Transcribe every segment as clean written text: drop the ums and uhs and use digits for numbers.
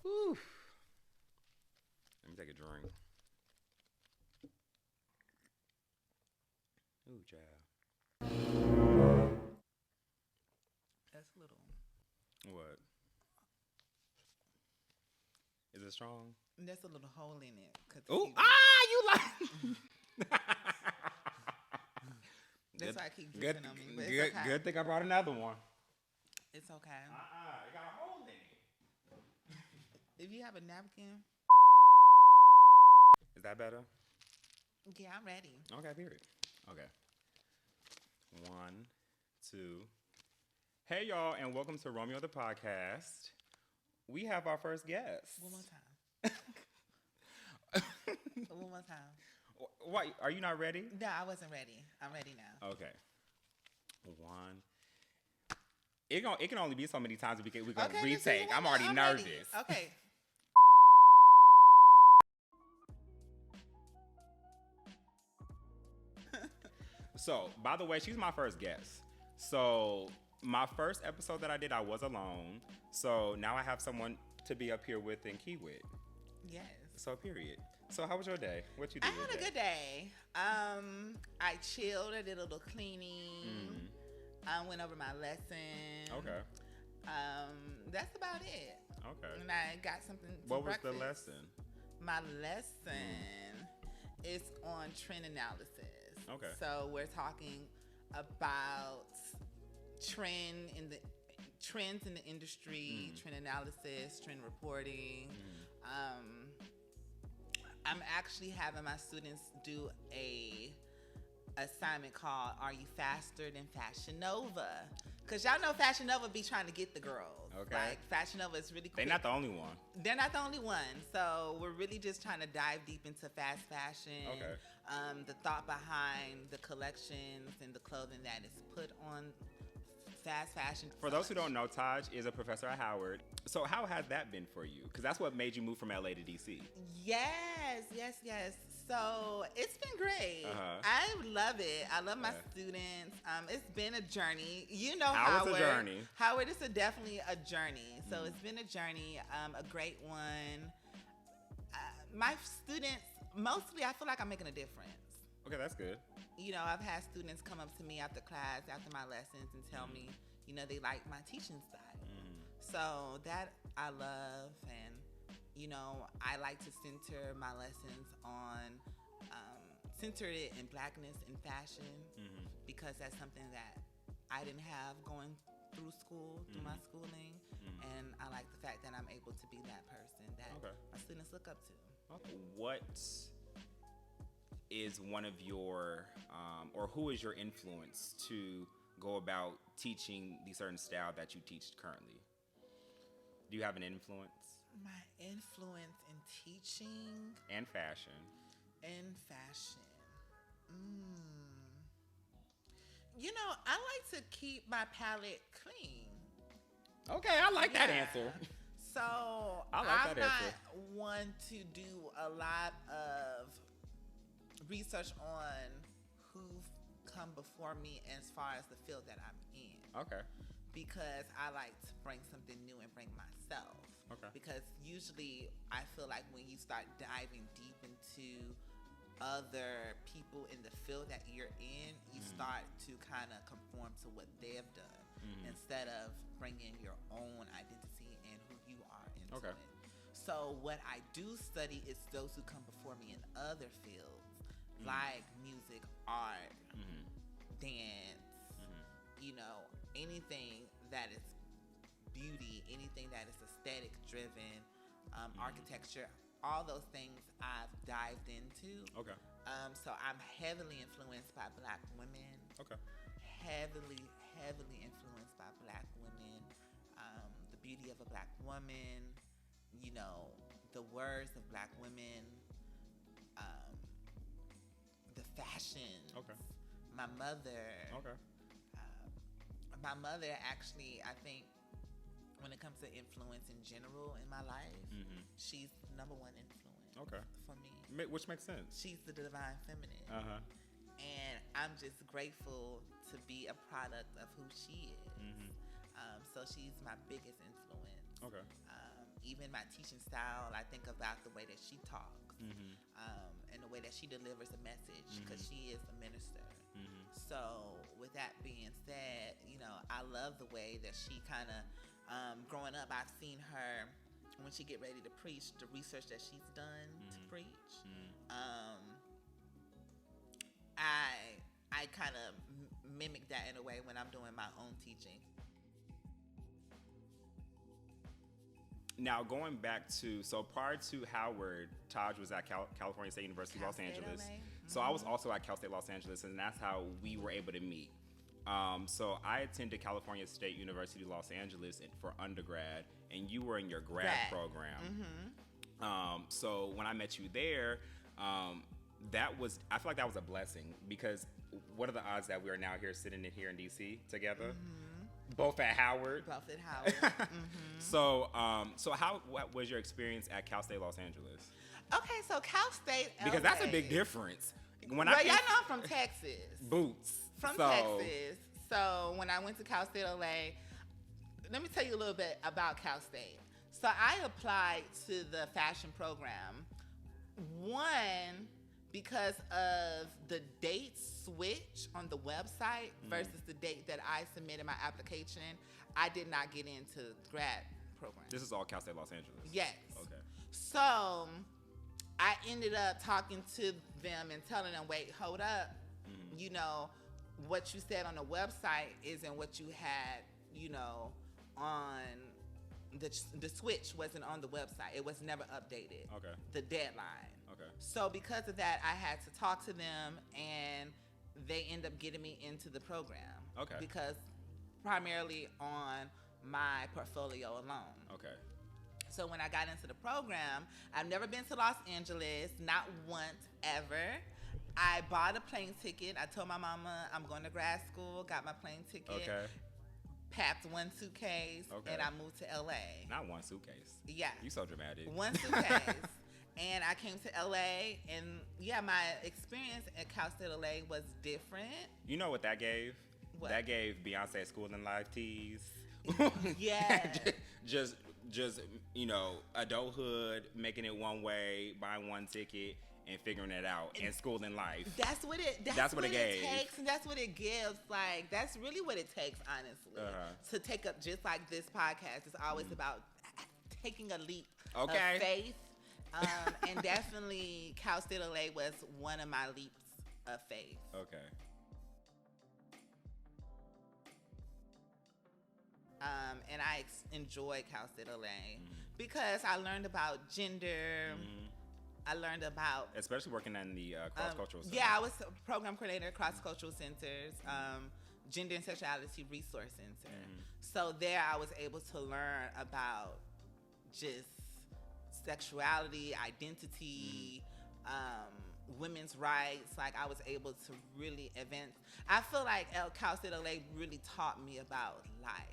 Whew. Let me take a drink. Ooh, child. That's a little. What? Is it strong? There's a little hole in it. Oh, you like. That's why I keep dripping on me. But it's okay. Good thing I brought another one. It's okay. It got a hole in it. If you have a napkin. Is that better? Yeah, I'm ready. Okay, period. Okay. 1, 2. Hey, y'all, and welcome to Romeo the podcast. We have our first guest. One more time. One more time. Why? Are you not ready? No, I wasn't ready. I'm ready now. Okay. 1. It can only be so many times we can retake. I'm already nervous. Ready. Okay. So, by the way, she's my first guest. So, my first episode that I did, I was alone. So, now I have someone to be up here with and key with. Yes. So, period. So, how was your day? What you did? I had a good day. I chilled. I did a little cleaning. I went over my lesson. Okay. That's about it. Okay. And I got something to What breakfast. was the lesson? My lesson is on trend analysis. Okay. So we're talking about trends in the industry, trend analysis, trend reporting. I'm actually having my students do a assignment called "Are You Faster Than Fashion Nova?" Because y'all know Fashion Nova be trying to get the girls. Okay. Like Fashion Nova is really quick. They're not the only one. They're not the only one. So we're really just trying to dive deep into fast fashion. Okay. The thought behind the collections and the clothing that is put on fast fashion. For those who don't know, Taj is a professor at Howard. So how has that been for you? Because that's what made you move from LA to DC. Yes. So it's been great. I love it. I love my students. It's been a journey. You know, Howard. It's a journey. Howard is definitely a journey. So it's been a journey, a great one. My students, mostly, I feel like I'm making a difference. Okay, that's good. You know, I've had students come up to me after class, after my lessons, and tell me, you know, they like my teaching style. So that I love, and you know, I like to center my lessons on centered it in Blackness in fashion, because that's something that I didn't have going through school, through my schooling, and I like the fact that I'm able to be that person that my students look up to. What is one of your, or who is your influence to go about teaching the certain style that you teach currently? Do you have an influence? My influence in teaching and fashion. You know, I like to keep my palette clean. Okay, I like that answer. So I'm not one to do a lot of research on who've come before me as far as the field that I'm in. Okay. Because I like to bring something new and bring myself. Okay. Because usually I feel like when you start diving deep into other people in the field that you're in, you start to kind of conform to what they've done instead of bringing your own identity and who you are into it. So what I do study is those who come before me in other fields, like music, art, dance, you know, anything that is beauty, anything that is aesthetic driven, architecture, all those things I've dived into. Okay. So I'm heavily influenced by Black women. Okay. Heavily influenced by Black women. The beauty of a Black woman, you know, the words of Black women, the fashion. Okay. My mother. Okay. My mother actually, I think, when it comes to influence in general in my life, she's the number one influence for me. Which makes sense. She's the divine feminine. And I'm just grateful to be a product of who she is. So she's my biggest influence. even my teaching style, I think about the way that she talks, and the way that she delivers a message, because she is a minister. So with that being said, I love the way that she kind of, growing up, I've seen her when she get ready to preach, the research that she's done to preach. I kind of mimic that in a way when I'm doing my own teaching. Now, going back to, so prior to Howard, Taj was at California State University, Cal Los State Angeles. LA. So I was also at Cal State Los Angeles, and that's how we were able to meet. So I attended California State University, Los Angeles for undergrad, and you were in your grad program. So when I met you there, I feel like that was a blessing, because what are the odds that we are now sitting in here in DC together? Both at Howard. So, what was your experience at Cal State Los Angeles? Okay, so Cal State LA. Because that's a big difference. Y'all know I'm from Texas. Boots. Texas. So when I went to Cal State LA, let me tell you a little bit about Cal State. So I applied to the fashion program. One, because of the date switch on the website versus the date that I submitted my application, I did not get into grad program. This is all Cal State Los Angeles? Yes. Okay. So I ended up talking to them and telling them, wait, hold up. What you said on the website isn't what you had, on the switch wasn't on the website. It was never updated. Okay. The deadline. Okay. So because of that, I had to talk to them, and they end up getting me into the program. Okay. Because primarily on my portfolio alone. Okay. So when I got into the program, I've never been to Los Angeles, not once ever. I bought a plane ticket. I told my mama I'm going to grad school, got my plane ticket. Okay. Packed one suitcase, and I moved to LA. Not one suitcase. Yeah. You so dramatic. One suitcase. And I came to LA, and my experience at Cal State LA was different. You know what that gave? What? That gave Beyonce School and Life tees. Yeah. just adulthood, making it one way, buying one ticket, and figuring it out, and School and Life. That's what it gave. Takes, and that's what it gives. Like, that's really what it takes, honestly. To take up, just like this podcast, it's always about taking a leap of faith. And definitely Cal State LA was one of my leaps of faith. Okay. And I enjoyed Cal State LA because I learned about gender. I learned about... Especially working in the cross-cultural center. Yeah, I was a program coordinator at cross-cultural centers, Gender and Sexuality Resource Center. So there I was able to learn about just sexuality, identity, women's rights. Like, I was able to really advance. I feel like Cal State LA really taught me about life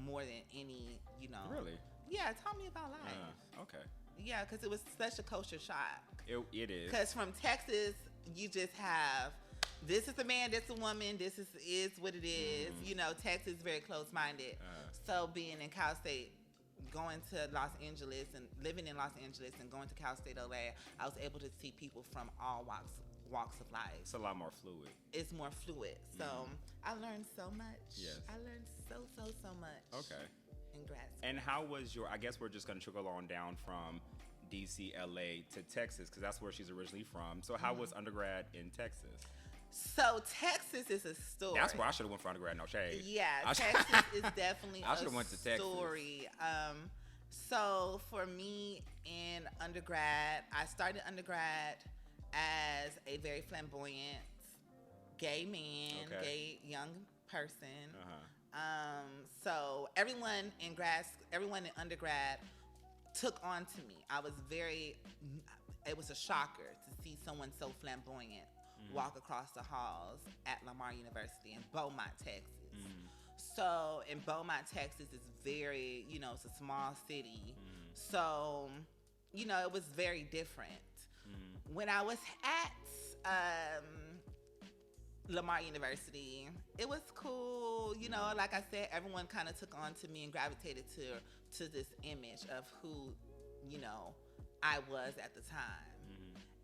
more than any, Really? Yeah, it taught me about life. Okay. Yeah, because it was such a culture shock. It is. Because from Texas, you just have, this is a man, this is a woman, this is what it is. Texas is very close-minded. So being in Cal State, going to Los Angeles and living in Los Angeles and going to Cal State LA, I was able to see people from all walks of life. It's a lot more fluid. It's more fluid. So I learned so much. Yes. I learned so much. Okay. In grad school. And how was I guess we're just going to trickle on down from DC, LA to Texas, because that's where she's originally from. So how was undergrad in Texas? So Texas is a story. That's where I should have went for undergrad, no shade. Yeah, Texas is definitely I should have went to Texas. Story. So for me in undergrad, I started undergrad as a very flamboyant gay man, gay young person. So everyone in undergrad took on to me. It was a shocker to see someone so flamboyant walk across the halls at Lamar University in Beaumont, Texas. So in Beaumont, Texas, it's very, it's a small city. So, it was very different. When I was at Lamar University. It was cool. You know, like I said, everyone kind of took on to me and gravitated to this image of who, you know, I was at the time.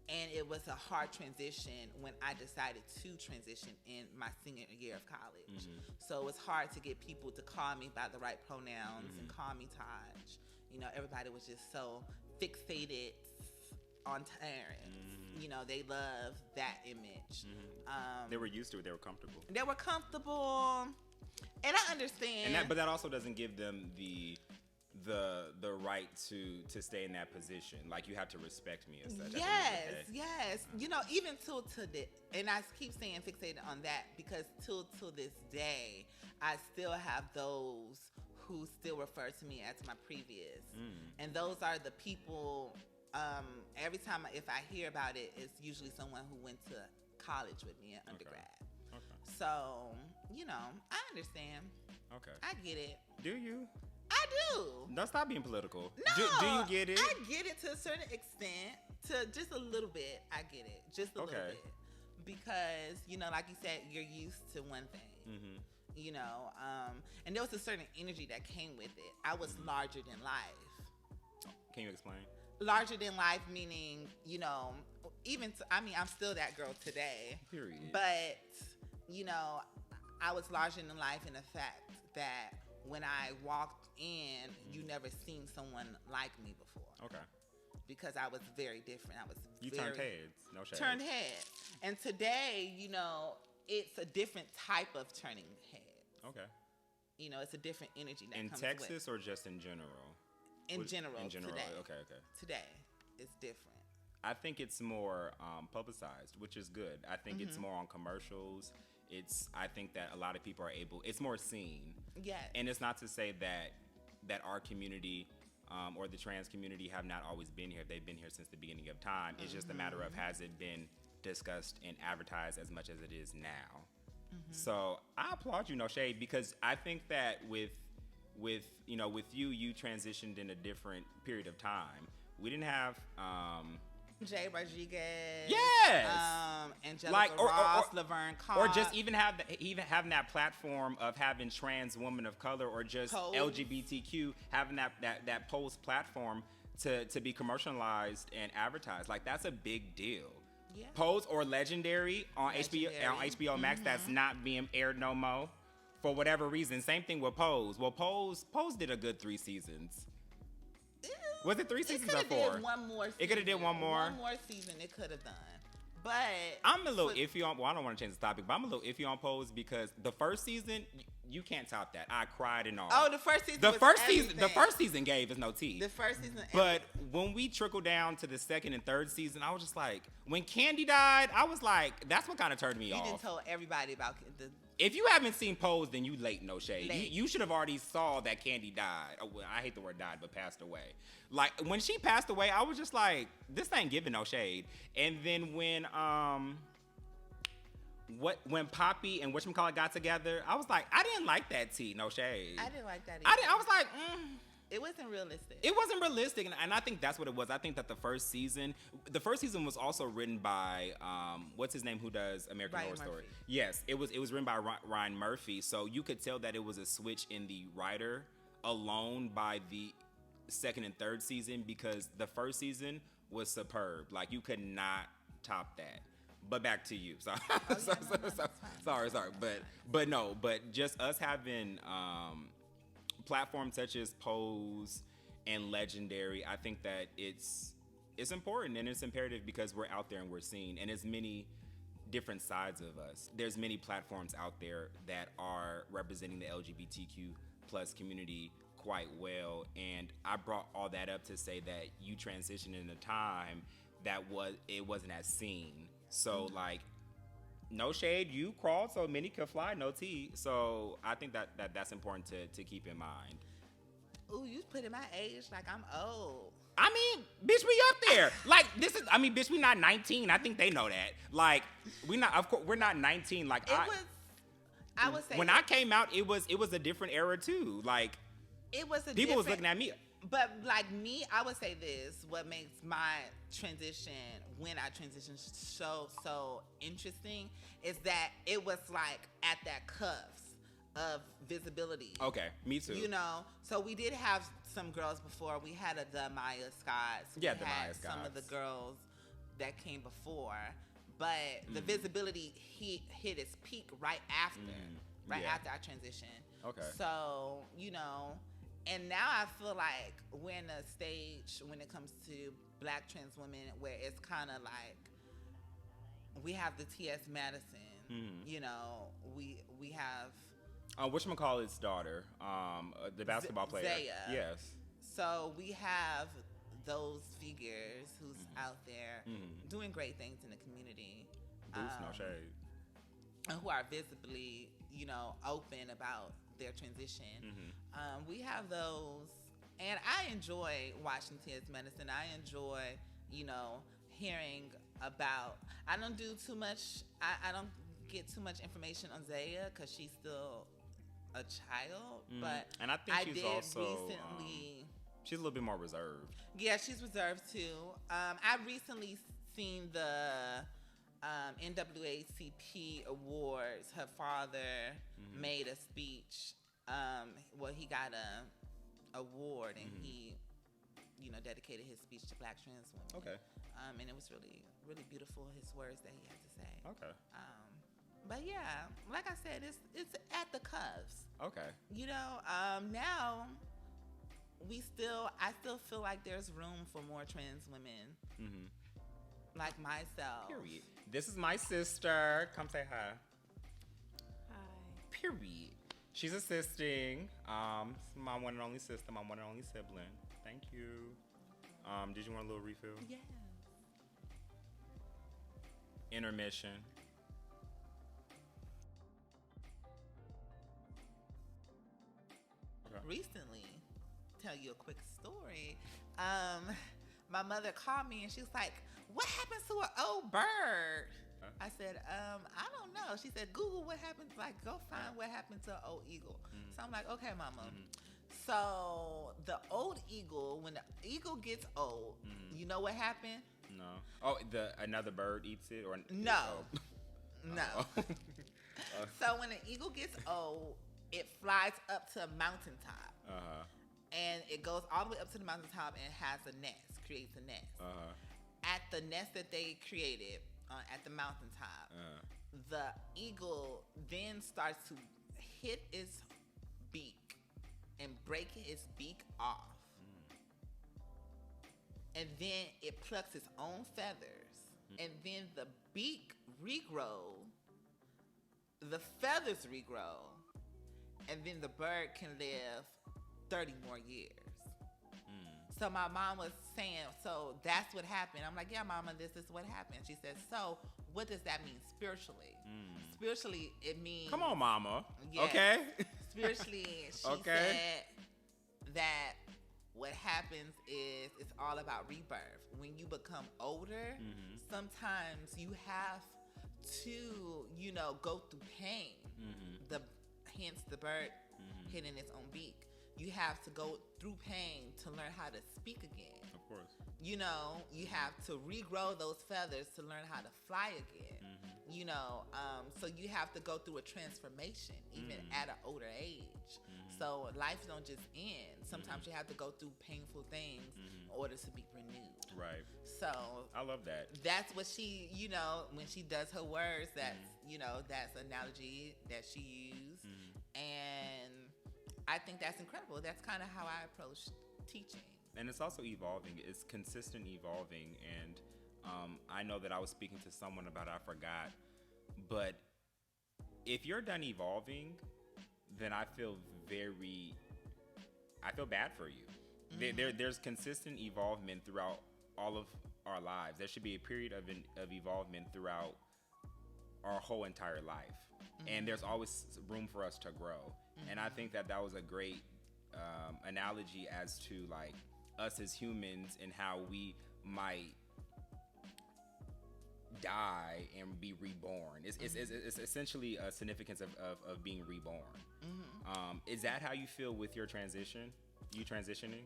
And it was a hard transition when I decided to transition in my senior year of college. So it was hard to get people to call me by the right pronouns and call me Taj. You know, everybody was just so fixated on Terrence. You know, they love that image. They were used to it. They were comfortable. They were comfortable. And I understand. But that also doesn't give them the right to stay in that position. Like, you have to respect me as such. Yes. You know, even till today, and I keep saying fixated on that because till this day, I still have those who still refer to me as my previous. And those are the people, every time if I hear about it, it's usually someone who went to college with me in undergrad. Okay. So, you know, I understand. Okay. I get it. Do you? I do. Don't stop being political. No. Do you get it? I get it to a certain extent. To just a little bit. I get it. Just a little bit. Because, you know, like you said, you're used to one thing. You know, and there was a certain energy that came with it. I was larger than life. Can you explain? Larger than life meaning, you know, I'm still that girl today. Period. But, you know, I was larger than life in the fact that when I walked in, you never seen someone like me before. Okay. Because I was very different. You turned heads. No shade. Turned heads. And today, you know, it's a different type of turning heads. Okay. You know, it's a different energy that comes with. In Texas or just in general? In general. Today. Okay. Today, it's different. I think it's more publicized, which is good. I think it's more on commercials. I think that a lot of people are it's more seen. Yeah. And it's not to say that our community or the trans community have not always been here. They've been here since the beginning of time. It's just a matter of, has it been discussed and advertised as much as it is now? So I applaud you, no shade, because I think that with you transitioned in a different period of time. We didn't have Jay Rodriguez, yes, Angelica Ross, Laverne Cox, or just even having that platform of having trans women of color or just Pose. LGBTQ having that Pose platform to be commercialized and advertised. Like, that's a big deal. Yeah. Pose or Legendary on HBO Max that's not being aired no more for whatever reason. Same thing with Pose. Well, Pose did a good 3 seasons. Was it 3 seasons or 4? It could have did one more season. It could have did one more. One more season it could have done. But I'm a little iffy on, well, I don't want to change the topic, but I'm a little iffy on Pose because the first season, you can't top that. I cried and all. Oh, the first season The first season gave us no tea. The first season. But when we trickled down to the second and third season, I was just like, when Candy died, I was like, that's what kind of turned me off. You didn't tell everybody about the... If you haven't seen Pose, then you late, no shade. You should have already saw that Candy died. Oh, well, I hate the word died, but passed away. Like, when she passed away, I was just like, this ain't giving no shade. And then when Poppy and whatchamacallit got together, I was like, I didn't like that tea, no shade. I didn't like that either. I was like, It wasn't realistic. It wasn't realistic, and I think that's what it was. I think that the first season was also written by what's his name, who does American Horror Story. Yes, it was written by Ryan Murphy. So you could tell that it was a switch in the writer alone by the second and third season, because the first season was superb. Like, you could not top that. But back to you. Sorry. But just us having platforms such as Pose and Legendary, I think that it's important and it's imperative because we're out there and we're seen, and there's many different sides of us. There's many platforms out there that are representing the LGBTQ plus community quite well, and I brought all that up to say that you transitioned in a time that it wasn't as seen. So like, no shade, you crawled so many could fly, no tea. So I think that's important to keep in mind. Ooh, you putting my age like I'm old. I mean, bitch, we up there. Like, bitch, we not 19. I think they know that. Like, we're not 19. Like, I would say when I came out, it was a different era too. Like, it was a people was looking at me. But like me, I would say this: what makes my transition, when I transitioned, so interesting, is that it was like at that cusp of visibility. Okay, me too. You know, so we did have some girls before. We had the Maya Scotts. Yeah, the Maya Scotts. Some of the girls that came before, but the visibility hit its peak right after, after our transition. Okay. So, you know, and now I feel like we're in a stage when it comes to Black trans women where it's kind of like we have the T.S. Madison. You know, we have whatchamacallit's daughter, the basketball player. Zaya. Yes. So we have those figures who's out there doing great things in the community. Boost, no shade. And who are visibly, you know, open about their transition. We have those, and I enjoy watching T.S. Madison. I enjoy, you know, hearing about. I don't do too much. I don't get too much information on Zaya because she's still a child. But and I think she's did also recently. She's a little bit more reserved. Yeah, she's reserved too. I recently seen the NAACP awards. Her father made a speech. He got a award, and he, you know, dedicated his speech to Black trans women. Okay. And it was really, really beautiful, his words that he had to say. Okay. But yeah, like I said, it's at the cusp. Okay. You know, now I still feel like there's room for more trans women. Like myself. Period. This is my sister. Come say hi. Hi. Period. She's assisting. My one and only sister, my one and only sibling. Thank you. Did you want a little refill? Yes. Intermission. Okay. Recently, tell you a quick story. My mother called me and she was like, "What happened to an old bird?" I said, "I don't know." She said, "Google what happened. Like, go find what happened to an old eagle." So I'm like, "Okay, mama." So the old eagle, when the eagle gets old, you know what happened? No. Oh, another bird eats it, or no, oh. no. So when an eagle gets old, it flies up to a mountaintop, and it goes all the way up to the mountaintop and has a nest, creates a nest. At the nest that they created at the mountaintop, the eagle then starts to hit its beak and break its beak off. And then it plucks its own feathers. And then the beak regrow, the feathers regrow, and then the bird can live 30 more years. So my mom was saying, so that's what happened. I'm like, yeah, mama, this is what happened. She said, so what does that mean spiritually? Spiritually, it means... Come on, mama. Yeah, okay? Spiritually, she said that what happens is it's all about rebirth. When you become older, sometimes you have to, you know, go through pain. Hence the bird hitting its own beak. You have to go through pain to learn how to speak again. Of course. You know, you have to regrow those feathers to learn how to fly again. You know, so you have to go through a transformation even at an older age. So life don't just end. Sometimes you have to go through painful things in order to be renewed. Right. So I love that. That's what she, you know, when she does her words, that's, you know, that's analogy that she used. And I think that's incredible. That's kind of how I approach teaching. And it's also evolving. It's consistent evolving. And I know that I was speaking to someone about it, I forgot. But if you're done evolving, then I feel bad for you. There's consistent evolvement throughout all of our lives. There should be a period of evolvement throughout our whole entire life. And there's always room for us to grow. And I think that was a great analogy as to like us as humans and how we might die and be reborn. It's essentially a significance of being reborn. Is that how you feel with your transition? You transitioning?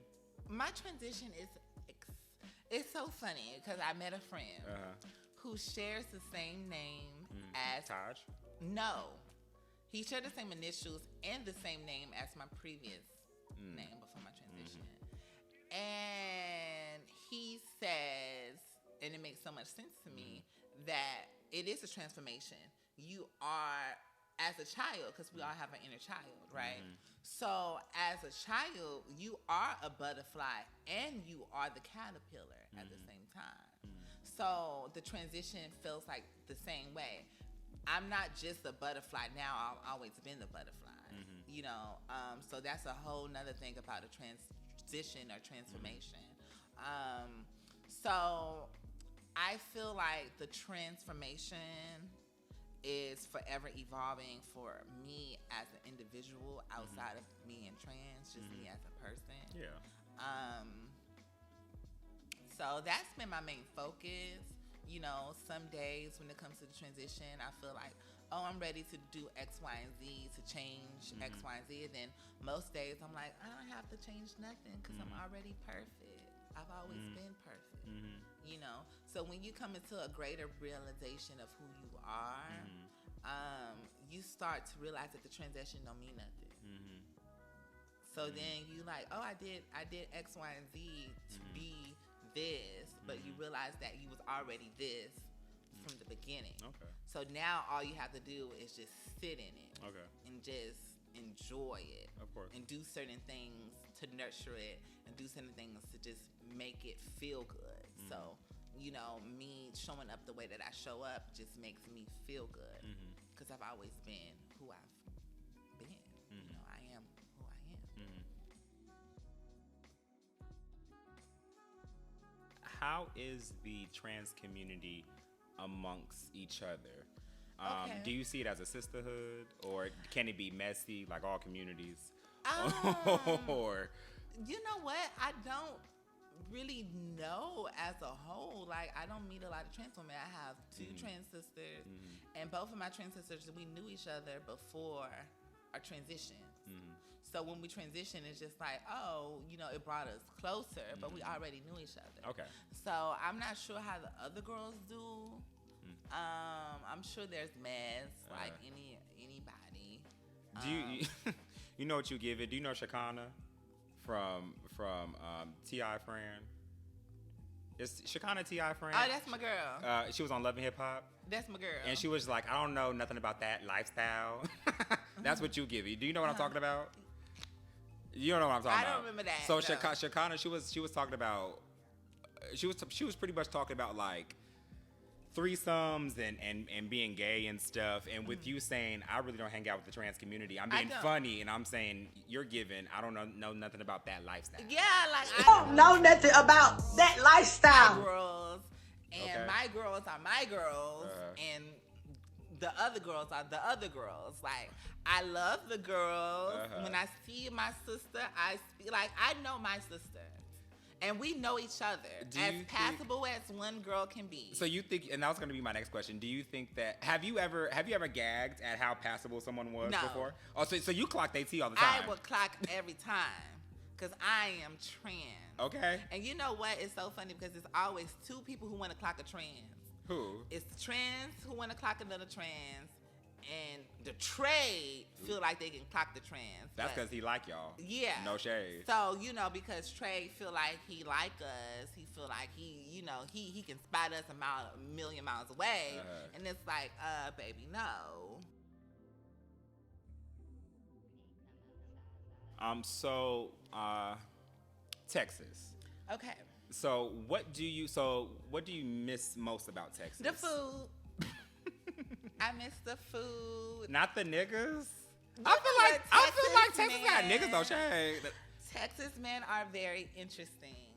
My transition is it's so funny because I met a friend who shares the same name as Taj. No, he shared the same initials and the same name as my previous name before my transition. And he says, and it makes so much sense to me, that it is a transformation. You are, as a child, because we all have an inner child, right? So as a child, you are a butterfly and you are the caterpillar at the same time. So the transition feels like the same way. I'm not just a butterfly now. I've always been the butterfly, you know? So that's a whole nother thing about a transition or transformation. So I feel like the transformation is forever evolving for me as an individual outside of being trans, just me as a person. Yeah. So that's been my main focus. You know, some days when it comes to the transition, I feel like, oh, I'm ready to do X, Y, and Z, to change X, Y, and Z. And then most days I'm like, I don't have to change nothing because I'm already perfect. I've always been perfect. You know, so when you come into a greater realization of who you are, you start to realize that the transition don't mean nothing. So then you like, oh, I did X, Y, and Z to be this, but you realize that you was already this from the beginning. Okay. So now all you have to do is just sit in it. Okay. And just enjoy it. Of course. And do certain things to nurture it, and do certain things to just make it feel good. So, you know, me showing up the way that I show up just makes me feel good, because I've always been who I've been. You know, I am who I am. How is the trans community amongst each other? Okay. Do you see it as a sisterhood, or can it be messy like all communities? Or you know what? I don't really know as a whole. Like, I don't meet a lot of trans women. I have two trans sisters, and both of my trans sisters, we knew each other before our transition. So when we transitioned, it's just like, oh, you know, it brought us closer, but we already knew each other. Okay. So I'm not sure how the other girls do. I'm sure there's mess like anybody. Do you you know what you give it? Do you know Shakana from T.I. friend? Is Shakana T.I. friend? Oh, that's my girl. She was on Love and Hip Hop. That's my girl. And she was like, I don't know nothing about that lifestyle. That's what you give me. Do you know what I'm talking about? You don't know what I'm talking about. I don't remember that. So no. Shakana, she was talking about, she was pretty much talking about like threesomes and being gay and stuff. And with you saying, I really don't hang out with the trans community. I'm being funny, and I'm saying you're giving, I don't know nothing about that lifestyle. Yeah, like I don't know nothing about that lifestyle. My girls and my girls are my girls, and the other girls are the other girls. Like, I love the girls. When I see my sister, I know my sister. And we know each other as passable as one girl can be. So you think, and that was going to be my next question. Do you think that have you ever gagged at how passable someone was before? Oh, so you clocked AT all the time. I would clock every time because I am trans. Okay. And you know what? It's so funny because it's always two people who want to clock a trans. Who? It's the trans who want to clock another trans, and the trade feel like they can clock the trans. That's because he like y'all. Yeah. No shade. So, you know, because trade feel like he like us, he feel like he can spot us a million miles away. And it's like, baby, no. Texas. Okay. So what do you miss most about Texas? The food. I miss the food. Not the niggas? I feel like Texas got niggas though, shade. Texas men are very interesting.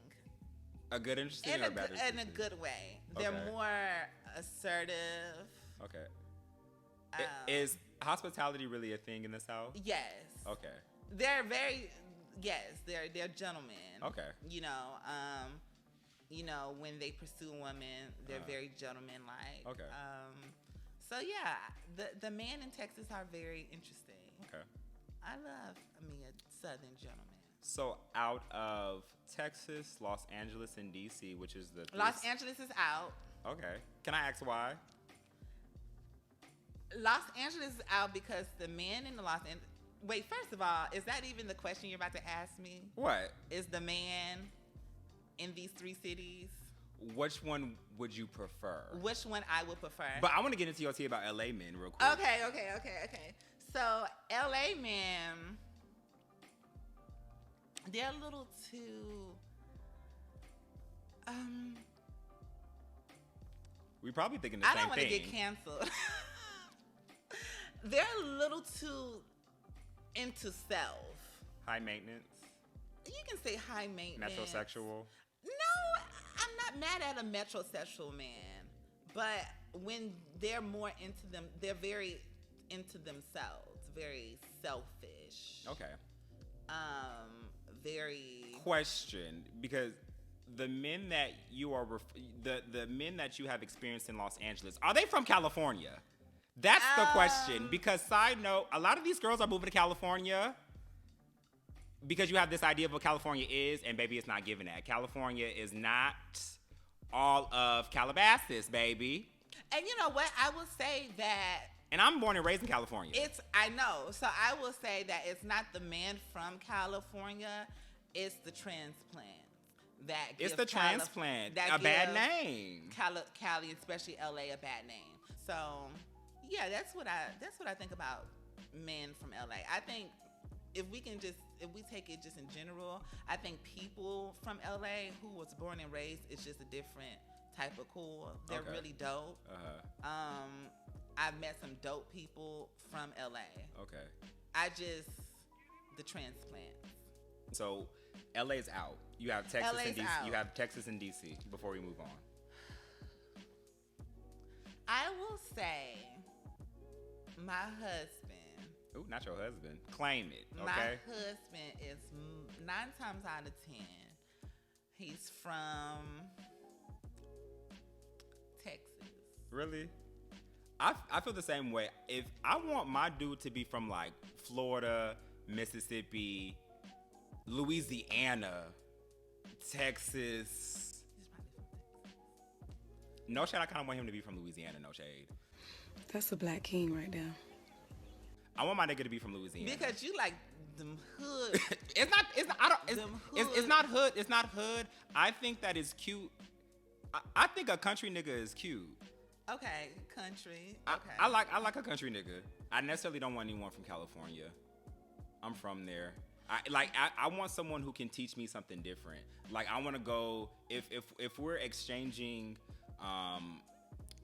A good interesting or bad interesting? In a good way. They're more assertive. Okay. Is hospitality really a thing in the South? Yes. Okay. They're they're gentlemen. Okay. You know, when they pursue women, they're very gentleman-like. Okay. So yeah, the men in Texas are very interesting. Okay. I love me a Southern gentleman. So out of Texas, Los Angeles, and DC, which is the Los Angeles is out. Okay. Can I ask why? Los Angeles is out because the man in the Los Angeles. Wait, first of all, is that even the question you're about to ask me? What? Is the man in these 3 cities? Which one would you prefer? Which one I would prefer? But I want to get into your tea about LA men real quick. Okay. So LA men, they're a little too. We probably thinking the same thing. I don't want to get canceled. They're a little too into self. High maintenance. You can say high maintenance. Metrosexual. No, I'm not mad at a metrosexual man, but when they're more into them, they're very into themselves, very selfish. Okay. Very. Question, because the men that you are the men that you have experienced in Los Angeles, are they from California? That's the question. Because side note, a lot of these girls are moving to California because you have this idea of what California is, and baby, it's not giving that. California is not all of Calabasas, baby. And you know what? I will say that. And I'm born and raised in California. I know. So I will say that it's not the man from California, it's the transplant. It's the transplant. A bad name. Cali, especially LA, a bad name. So yeah, that's what I think about men from LA. I think if we take it just in general, I think people from LA who was born and raised is just a different type of cool. They're really dope. I've met some dope people from LA. Okay. The transplants. So LA's out. You have Texas LA's and DC. out. You have Texas and DC before we move on. I will say my husband. Ooh, not your husband. Claim it, okay? My husband is 9 times out of 10. He's from Texas. Really? I feel the same way. If I want my dude to be from like Florida, Mississippi, Louisiana, Texas. No shade, I kind of want him to be from Louisiana, no shade. That's a black king right there. I want my nigga to be from Louisiana. Because you like them hood. It's not hood. I think that is cute. I think a country nigga is cute. Okay, country. Okay. I like a country nigga. I necessarily don't want anyone from California. I'm from there. I want someone who can teach me something different. Like I want to go if we're exchanging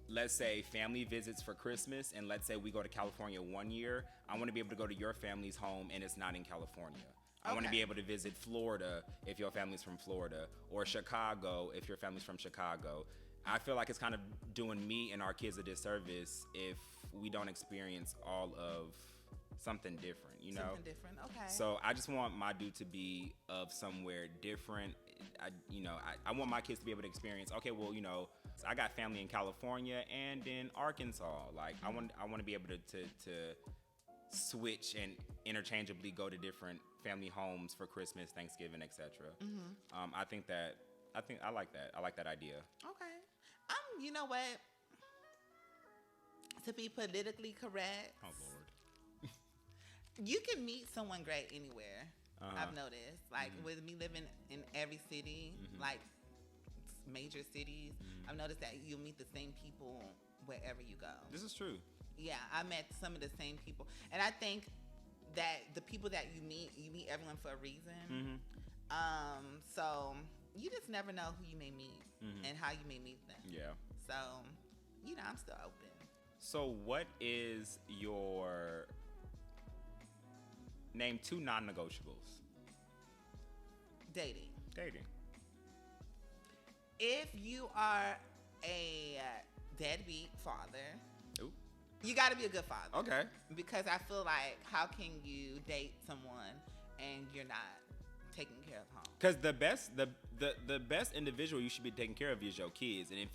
let's say family visits for Christmas, and let's say we go to California one year, I want to be able to go to your family's home and it's not in California. I want to be able to visit Florida if your family's from Florida, or Chicago if your family's from Chicago. I feel like it's kind of doing me and our kids a disservice if we don't experience all of something different, you know? Something different, okay. So I just want my dude to be of somewhere different. I want my kids to be able to experience, okay, well, you know, I got family in California and in Arkansas. Like, I want to be able to switch and interchangeably go to different family homes for Christmas, Thanksgiving, etc. I like that. I like that idea. Okay. You know what? To be politically correct. Oh Lord. You can meet someone great anywhere. I've noticed. Like with me living in every city, like major cities, I've noticed that you'll meet the same people wherever you go. This is true. Yeah, I met some of the same people. And I think that the people that you meet everyone for a reason. So you just never know who you may meet and how you may meet them. Yeah. So, I'm still open. So what is your name 2 non-negotiables? Dating. If you are a deadbeat father, you got to be a good father. Okay. Because I feel like, how can you date someone and you're not taking care of home? Because the best individual you should be taking care of is your kids, and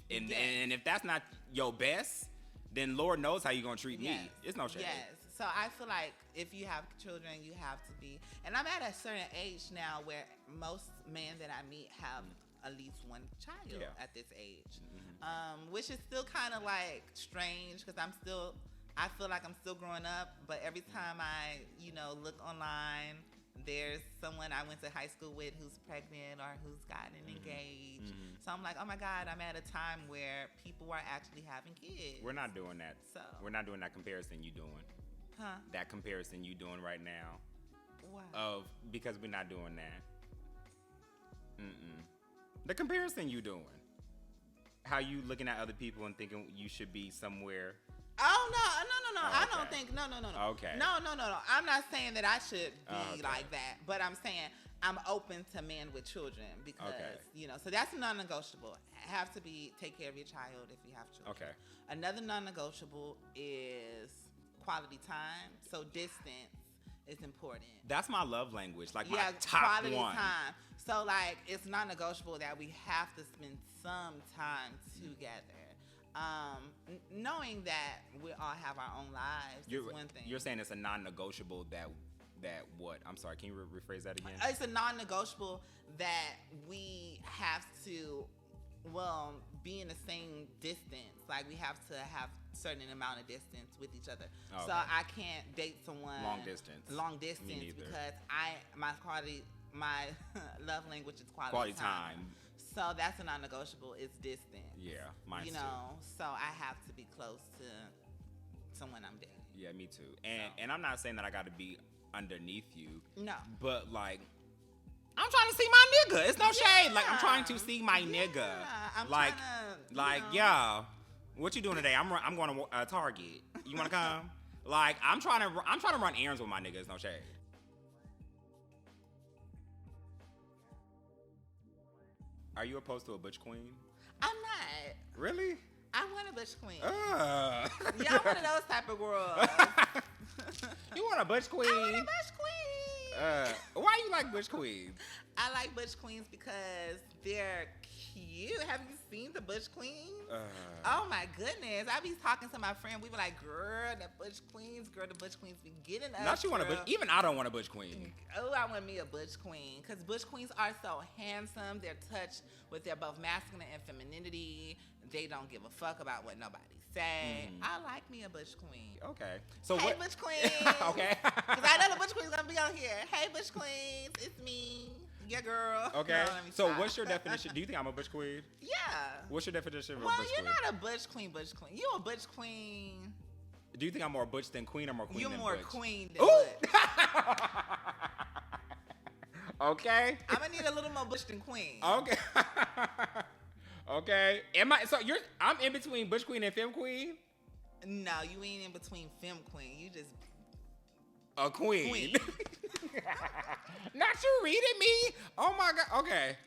if that's not your best, then Lord knows how you're gonna treat me. It's no shade. Yes. So I feel like if you have children, you have to be. And I'm at a certain age now where most men that I meet have at least one child at this age, which is still kind of like strange because I feel like I'm still growing up. But every time I, look online, there's someone I went to high school with who's pregnant or who's gotten engaged. So I'm like, oh my God, I'm at a time where people are actually having kids. We're not doing that. So we're not doing that comparison you doing. Huh? That comparison you doing right now. Why? Because we're not doing that. The comparison you doing. How you looking at other people and thinking you should be somewhere. Oh no! Oh, I okay. don't think no. Okay. No. I'm not saying that I should be like that, but I'm saying I'm open to men with children because so that's a non-negotiable. Have to take care of your child if you have children. Okay. Another non-negotiable is quality time. So distance is important. That's my love language. Like my top quality one. time. So like it's non-negotiable that we have to spend some time together. Knowing that we all have our own lives is one thing. You're saying it's a non-negotiable that what? I'm sorry, can you rephrase that again? It's a non-negotiable that we have to, be in the same distance. Like we have to have a certain amount of distance with each other. Okay. So I can't date someone long distance because my love language is quality time. So that's a non-negotiable. It's distant. Yeah, mine too. So I have to be close to someone I'm dating. Yeah, me too. And I'm not saying that I got to be underneath you. No. But like, I'm trying to see my nigga. It's no shade. Like I'm trying to see my nigga. I'm like, trying to, yeah. What you doing today? I'm going to Target. You want to come? Like I'm trying to run errands with my nigga. It's no shade. Are you opposed to a butch queen? I'm not. Really? I want a butch queen. Yeah, I'm one of those type of girls. You want a butch queen? I want a butch queen. Why you like butch queens? I like butch queens because they're cute. Have you seen the butch queens? Oh my goodness. I be talking to my friend. We be like, girl, the butch queens be getting us. Not you want a butch. Even I don't want a butch queen. Oh, I want me a butch queen. Because butch queens are so handsome. They're touched with their both masculine and femininity. They don't give a fuck about what nobody say. I like me a butch queen. Okay. So hey, what? Butch queens. Okay. Because I know the butch queen's gonna be on here. Hey, butch queens, it's me. Yeah, girl. Okay. Girl, So what's your definition? Do you think I'm a butch queen? Yeah. What's your definition of a well, butch queen? Well, you're not a butch queen. You a butch queen. Do you think I'm more butch than queen or more queen you're than more butch? Queen than Ooh! butch. Okay. I'm gonna need a little more butch than queen. Okay. Okay. I'm in between butch queen and femme queen? No, you ain't in between femme queen. You just a queen. Not you reading me? Oh my God. Okay.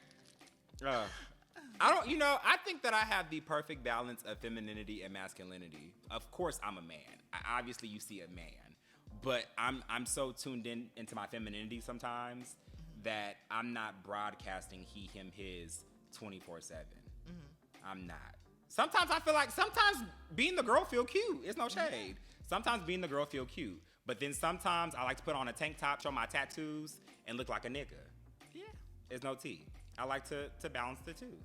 I think that I have the perfect balance of femininity and masculinity. Of course I'm a man. Obviously you see a man. But I'm so tuned into my femininity sometimes that I'm not broadcasting he, him, his 24/7. I'm not. Sometimes I feel like being the girl feel cute. It's no shade. Sometimes being the girl feel cute. But then sometimes I like to put on a tank top, show my tattoos, and look like a nigga. Yeah. It's no tea. I like to balance the two.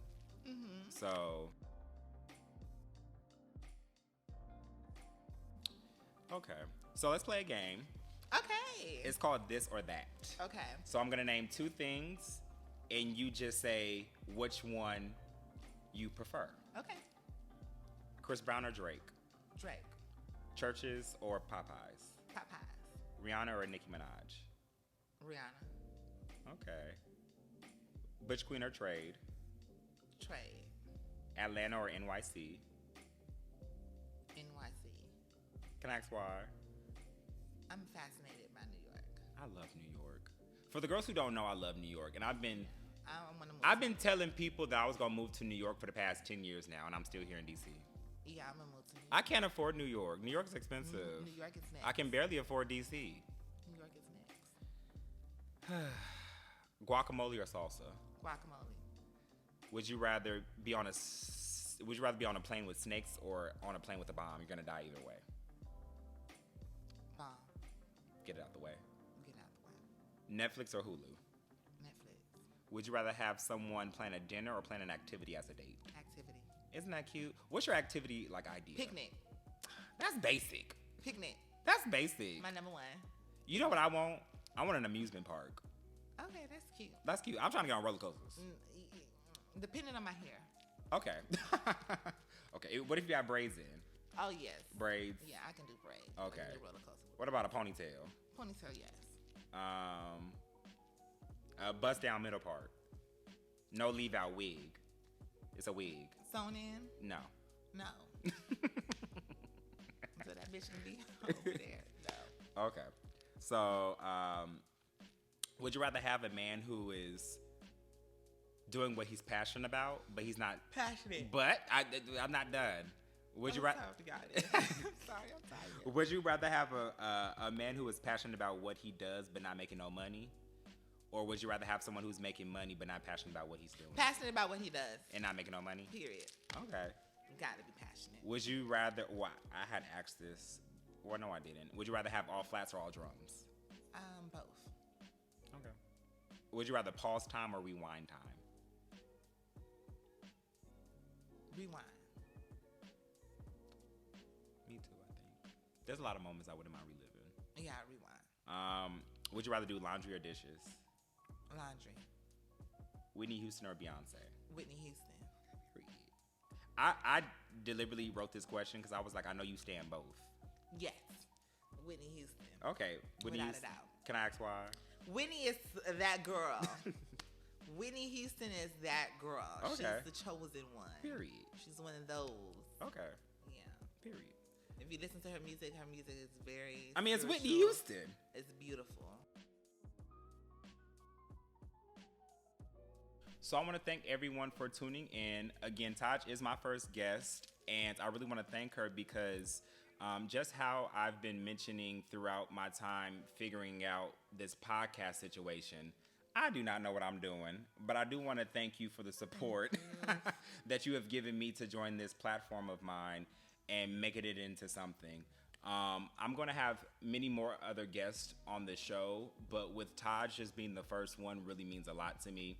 So. Okay. So let's play a game. Okay. It's called This or That. Okay. So I'm going to name two things, and you just say which one you prefer. Okay. Chris Brown or Drake? Drake. Churches or Popeyes? Popeyes. Rihanna or Nicki Minaj? Rihanna. Okay. Butch Queen or Trade? Trade. Atlanta or NYC? NYC. Can I ask why? I'm fascinated by New York. I love New York. For the girls who don't know, I love New York, and I've been telling people that I was gonna move to New York for the past 10 years now, and I'm still here in DC. Yeah, I'm gonna move to New York. I can't afford New York. New York's expensive. New York is next. I can barely afford DC. New York is next. Guacamole or salsa? Guacamole. Would you rather be on a plane with snakes or on a plane with a bomb? You're gonna die either way. Bomb. Get it out the way. Get out the way. Netflix or Hulu? Netflix. Would you rather have someone plan a dinner or plan an activity as a date? Activity. Isn't that cute? What's your activity idea? Picnic. That's basic. Picnic. That's basic. My number one. You know what I want? I want an amusement park. Okay, that's cute. That's cute. I'm trying to get on roller coasters. Depending on my hair. Okay. Okay. What if you got braids in? Oh, yes. Braids. Yeah, I can do braids. Okay. I can do roller coaster. What about a ponytail? Ponytail, yes. A bust down middle part. No leave out wig. It's a wig. Sewn in? No. No. So that bitch can be over there. No. Okay. So, would you rather have a man who is doing what he's passionate about, but he's not Passionate. But I'm not done. Would you rather? I'm sorry, I'm tired. Would you rather have a man who is passionate about what he does but not making no money, or would you rather have someone who's making money but not passionate about what he's doing? Passionate about what he does. And not making no money. Period. Okay. Gotta be passionate. Would you rather? Well, I had asked this. Well, no, I didn't. Would you rather have all flats or all drums? Both. Okay. Would you rather pause time or rewind time? Rewind. Me too, I think. There's a lot of moments I wouldn't mind reliving. Yeah, rewind. Would you rather do laundry or dishes? Laundry. Whitney Houston or Beyonce? Whitney Houston. I deliberately wrote this question because I was like, I know you stand both. Yes. Whitney Houston. Okay. Whitney Without Houston. a doubt. Can I ask why? Whitney is that girl. Whitney Houston is that girl. Okay. She's the chosen one. Period. She's one of those. Okay. Yeah. Period. If you listen to her music is very I mean, it's Whitney spiritual. Houston. It's beautiful. So I want to thank everyone for tuning in. Again, Taj is my first guest, and I really want to thank her because just how I've been mentioning throughout my time figuring out this podcast situation, I do not know what I'm doing, but I do want to thank you for the support that you have given me to join this platform of mine and making it into something. I'm going to have many more other guests on the show, but with Taj just being the first one really means a lot to me.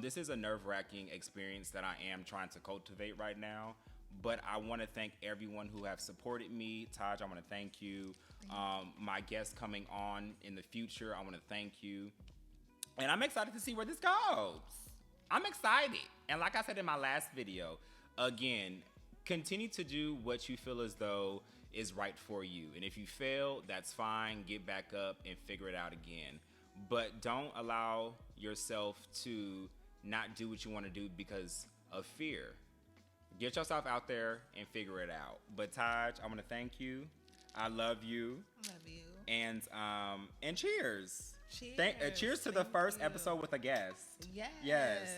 This is a nerve-wracking experience that I am trying to cultivate right now, but I want to thank everyone who have supported me. Taj, I want to thank you. My guests coming on in the future, I want to thank you. And I'm excited to see where this goes. I'm excited. And like I said in my last video, again, continue to do what you feel as though is right for you. And if you fail, that's fine. Get back up and figure it out again. But don't allow yourself to not do what you want to do because of fear. Get yourself out there and figure it out. But Taj, I want to thank you. I love you. Love you. And cheers. Cheers. Cheers to the first episode with a guest. Yes. Yes.